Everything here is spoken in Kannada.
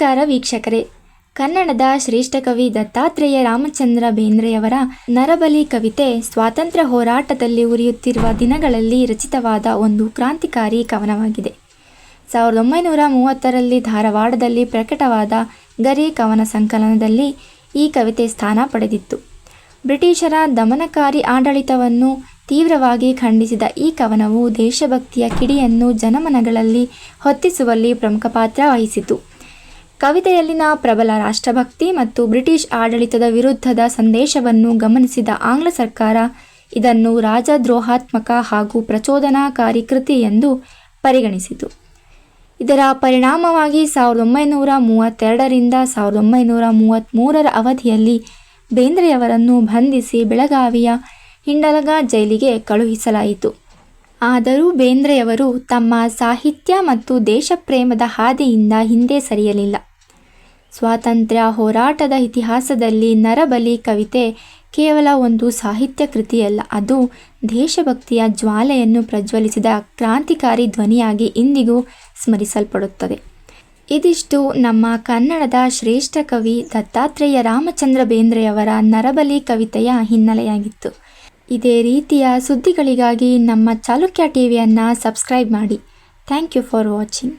ನಮಸ್ಕಾರ ವೀಕ್ಷಕರೇ. ಕನ್ನಡದ ಶ್ರೇಷ್ಠ ಕವಿ ದತ್ತಾತ್ರೇಯ ರಾಮಚಂದ್ರ ಬೇಂದ್ರೆಯವರ ನರಬಲಿ ಕವಿತೆ ಸ್ವಾತಂತ್ರ್ಯ ಹೋರಾಟದಲ್ಲಿ ಉರಿಯುತ್ತಿರುವ ದಿನಗಳಲ್ಲಿ ರಚಿತವಾದ ಒಂದು ಕ್ರಾಂತಿಕಾರಿ ಕವನವಾಗಿದೆ. 1930ರಲ್ಲಿ ಧಾರವಾಡದಲ್ಲಿ ಪ್ರಕಟವಾದ ಗರಿ ಕವನ ಸಂಕಲನದಲ್ಲಿ ಈ ಕವಿತೆ ಸ್ಥಾನ ಪಡೆದಿತ್ತು. ಬ್ರಿಟಿಷರ ದಮನಕಾರಿ ಆಡಳಿತವನ್ನು ತೀವ್ರವಾಗಿ ಖಂಡಿಸಿದ ಈ ಕವನವು ದೇಶಭಕ್ತಿಯ ಕಿಡಿಯನ್ನು ಜನಮನಗಳಲ್ಲಿ ಹೊತ್ತಿಸುವಲ್ಲಿ ಪ್ರಮುಖ ಪಾತ್ರ ವಹಿಸಿತು. ಕವಿತೆಯಲ್ಲಿನ ಪ್ರಬಲ ರಾಷ್ಟ್ರಭಕ್ತಿ ಮತ್ತು ಬ್ರಿಟಿಷ್ ಆಡಳಿತದ ವಿರುದ್ಧದ ಸಂದೇಶವನ್ನು ಗಮನಿಸಿದ ಆಂಗ್ಲ ಸರ್ಕಾರ ಇದನ್ನು ರಾಜದ್ರೋಹಾತ್ಮಕ ಹಾಗೂ ಪ್ರಚೋದನಾಕಾರಿ ಕೃತಿ ಎಂದು ಪರಿಗಣಿಸಿತು. ಇದರ ಪರಿಣಾಮವಾಗಿ 1932ರಿಂದ 1933ರ ಅವಧಿಯಲ್ಲಿ ಬೇಂದ್ರೆಯವರನ್ನು ಬಂಧಿಸಿ ಬೆಳಗಾವಿಯ ಹಿಂಡಲಗ ಜೈಲಿಗೆ ಕಳುಹಿಸಲಾಯಿತು. ಆದರೂ ಬೇಂದ್ರೆಯವರು ತಮ್ಮ ಸಾಹಿತ್ಯ ಮತ್ತು ದೇಶಪ್ರೇಮದ ಹಾದಿಯಿಂದ ಹಿಂದೆ ಸರಿಯಲಿಲ್ಲ. ಸ್ವಾತಂತ್ರ್ಯ ಹೋರಾಟದ ಇತಿಹಾಸದಲ್ಲಿ ನರಬಲಿ ಕವಿತೆ ಕೇವಲ ಒಂದು ಸಾಹಿತ್ಯ ಕೃತಿಯಲ್ಲ, ಅದು ದೇಶಭಕ್ತಿಯ ಜ್ವಾಲೆಯನ್ನು ಪ್ರಜ್ವಲಿಸಿದ ಕ್ರಾಂತಿಕಾರಿ ಧ್ವನಿಯಾಗಿ ಇಂದಿಗೂ ಸ್ಮರಿಸಲ್ಪಡುತ್ತದೆ. ಇದಿಷ್ಟು ನಮ್ಮ ಕನ್ನಡದ ಶ್ರೇಷ್ಠ ಕವಿ ದತ್ತಾತ್ರೇಯ ರಾಮಚಂದ್ರ ಬೇಂದ್ರೆಯವರ ನರಬಲಿ ಕವಿತೆಯ ಹಿನ್ನೆಲೆಯಾಗಿತ್ತು. ಇದೇ ರೀತಿಯ ಸುದ್ದಿಗಳಿಗಾಗಿ ನಮ್ಮ ಚಾಲುಕ್ಯ ಟಿವಿಯನ್ನು ಸಬ್ಸ್ಕ್ರೈಬ್ ಮಾಡಿ. Thank you for watching.